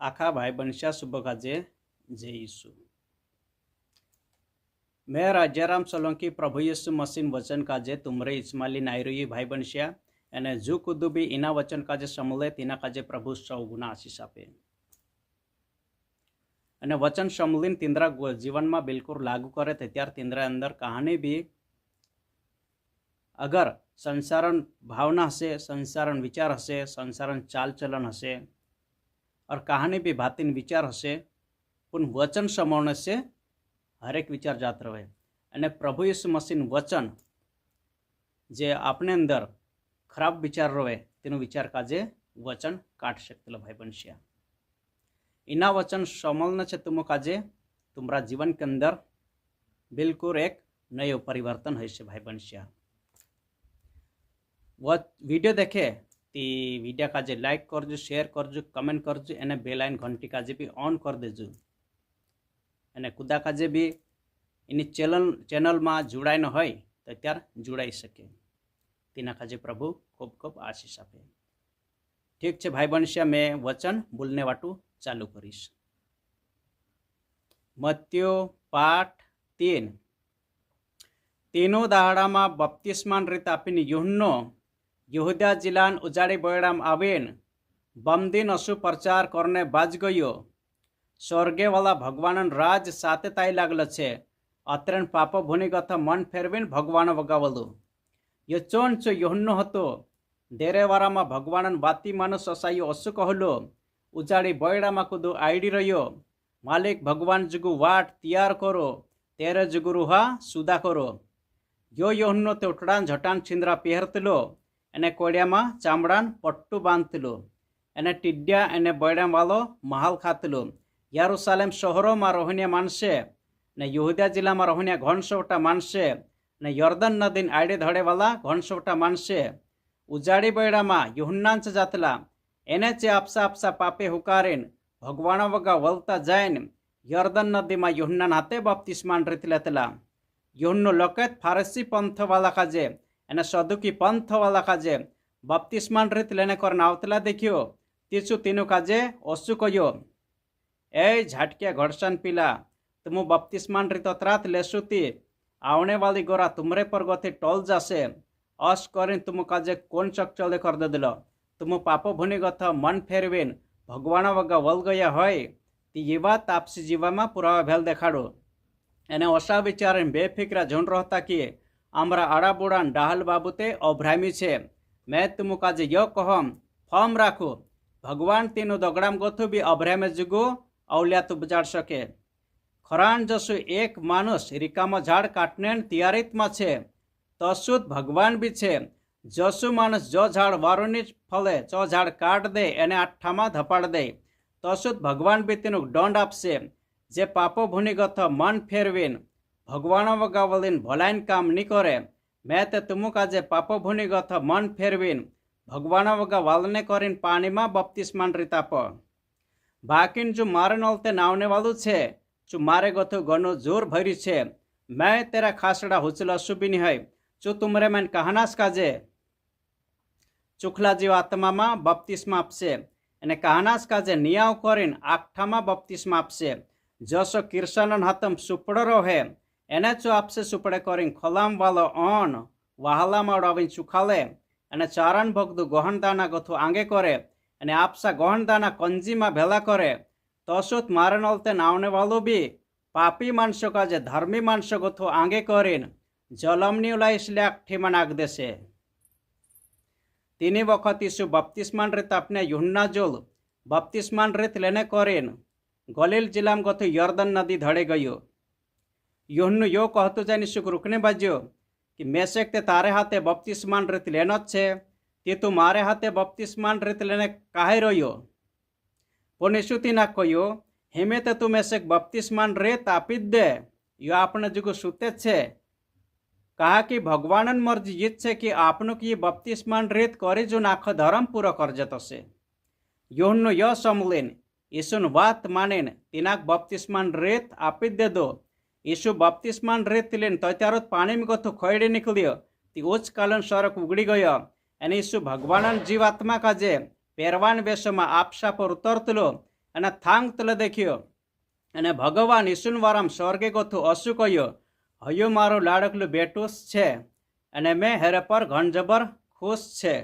आखा भाई बनशा सुबह काजे जय यीशु। मैं राजाराम सोलंकी प्रभु यीशु मसीन वचन काजे तुमरे इस्माइली नायरोई भाई बनशा અને જો કુદુબી એના વચન કાજે સમલે તેના કાજે પ્રભુ સૌ ગુના આશીષ આપે અને વચન સમલીન તીંદ્રા જીવનમાં બિલકુલ લાગુ કરે તે ત્યાર તીંદ્રા અંદર કહાની બી अगर संसारण भावना हसे, संसारण विचार हसे, संसारण चाल चलन हसे और कहानी भी बातिन विचार हसे, पुन वचन समोने से हरेक विचार जात रहे अने प्रभु यीशु मसीह वचन जे आपने अंदर खराब विचार रहे तेनो विचार काजे वचन काट सकते भाई बनशिया। इना वचन समलने से तुम काजे तुम्हारा जीवन के अंदर बिल्कुल एक नयो परिवर्तन है से भाई बनशिया। वो वीडियो देखे ती वीडियो काजे लाइक करजो, शेयर करजो, कमेंट करजो, एने बेल आइकन घंटी काजे भी ऑन कर देजो एने कुदा काजे भी इनी चैनल में जोड़ाई न होय तो त्यार जोड़ाई सके तीना काजे प्रभु खूब खूब आशीष आपे। ठीक है भाई बनशिया, मैं वचन बोलने वाटू चालू करीश। मत्यो पाठ 3 तीनों दाड़ा में बपतिस्मान रीत आपीने यूहन्नो यहूदा जिलान उजाड़ी बयड़ाम आवेन बमदिन असु प्रचार करने बाज गयो। स्वर्गे वाला भगवान राज साथे ताई लागल छे। अत्रेन पाप भूनिगत मन फेरवीन भगवान वगावलु। यो चोन चो यूहन्नो हतो। देरेवारा में भगवान बाती मानुस असायो असु कहलो। उजाड़ी बयड़ामा कुदु आईडी रह्यो। मालिक भगवान जुगु वाट तैयार करो, तेरे जुगु रुहा सुदा करो। यो यूहन्नो ते उठड़ान झटान छिंद्रा पहेरतलो एने कोड़ियामा चामड़ान पट्टू बांधतलो एने टिड्या एने बयड़ाम वालो महाल खातलो। यरूशलेम शहरों में रोहनिया मानसे ने यहूदा जिला में रोहनिया घनसोटा मानसे ने यर्दन नदीन आड़े धड़े वाला घनसोटा मानसे उजाड़ी बयड़ामा यूहन्नांच जातला एने चे आपसा आपसा पापे हुकारेन भगवान वगा वलता जायन यर्दन नदी में यूहन्नान हाथे बपतिस्मान रीत लेतला। यूहन्नो लोकेत फारसी पंथ वाला काजे एने सदुकी पंथ वाला काजे बपतिस्मान रीत लेने करना आवतला देखियो तीसु तीनु काजे ओसु कयो ए झाटकिया घड़सन पीला तुम बपतिस्मान रीत त्रात लेसुती आवने वाली गोरा तुमरे पर गति टोल जासे अस करीन तुम काजे कोन चकचले कर दे दिलो। तुम पाप भूनिगत मन फेरवीन भगवान वगा वल गया होय ती येवा तापसी जीवा पुरावा भेल देखाड़ो एने ओसा विचारेन बेफिक्रा झोन रहता कि आमरा आड़ा बुड़ान डाहल बाबूते अभ्रामी छे। मैं तुम काजे यो कहम फॉर्म राखो भगवान तीनो दगड़ाम गथु भी अभ्रामे जुगो अवलिया तो बजाड़ सके। खरान जसु एक मानुष रिकामा झाड़ काटने तैयारीत में छे तसुद भगवान भी छे। जसु मानुष जो झाड़ वारोनी फले चो झाड़ काट दे एने आठामा धपाड़ दे तसुद भगवान भी तेनु दंड आपसे। जे पापो भूनिगत मन फेरवीन भगवान वगावलीन भलाइन काम नी करे मैं ते तुम काजे पापो भूनिगत मन फेरवीन भगवान वगा वालने करीन पानी में बपतिस्मान रीताप। बाकीन जो मारे नलते नावने वालू छे जो मारे गथु गनो जोर भरी छे मैं तेरा खासड़ा हुचल असुबी नहीं है जो तुमरे मन कहानास काजे चुखला जीव आत्मा में बपतिस्मा आपसे एने कहानास काजे नियाव करीन आखठा में बपतिस्मा आपसे। जसो किरसानन हाथम सुपड़ो रहे एने चो आपसे सुपड़े करीन खलाम वालो ऑन वाहला माड़ावीन चुखाले एने चारण भगदु गहन दाना गथु आंगे करे एने आपसा गहन दाना कंजी में भेला करे तसुत मारे नलते नावने वालो भी पापी मानसो काजे धर्मी मानसो गथु आंगे करीन जलमनी उलाइसले आखठीमा नाग देशे। तीनी वखत यीशु बपतिस्मान रीत अपने यूहन्ना जोल बपतिस्मान रीत लेने करीन गलील जिलाम गथु यर्दन नदी धड़े गयो। यूहन्नो यो कहतु जानी सुख रुकने बाज्यो कि मेसेक ते तारे हाथे बपतिस्मान रीत लेनो छे ते तू मारे हाथे बपतिस्मान रीत लेने काहे रह्यो। पण यीशु तीना कह्यो हेमे ते तू मेसेक बपतिस्मान रीत आपी दे यो आपने जुगु सुते छे। कहा कि भगवानन मर्जी ये छे कि आपनो की बपतिस्मान रीत करी जो आखो धर्म पूरा कर जतोसे। यूहन्नो यो समलीन यीशुन वात मानेन तीनाक बपतिस्मान रीत आपी दे दो। यीशु बपतिस्मान रीत लेन त्यारोत पानी में गथु खयड़े निकलियो ती उच्च कालन सड़क उगड़ी गयो एने यीशु भगवानन जीवात्मा काजे पेरवान वेश में आपसा पर उतरतलो અને થાંગ તલે દેખ્યો અને ભગવાન ઈસુનવારામ સ્વર્ગે કોથું અસુ કહ્યો, હયો મારું લાડકલું બેટું છે અને મેં હેરે પર ઘણ જબર ખુશ છે.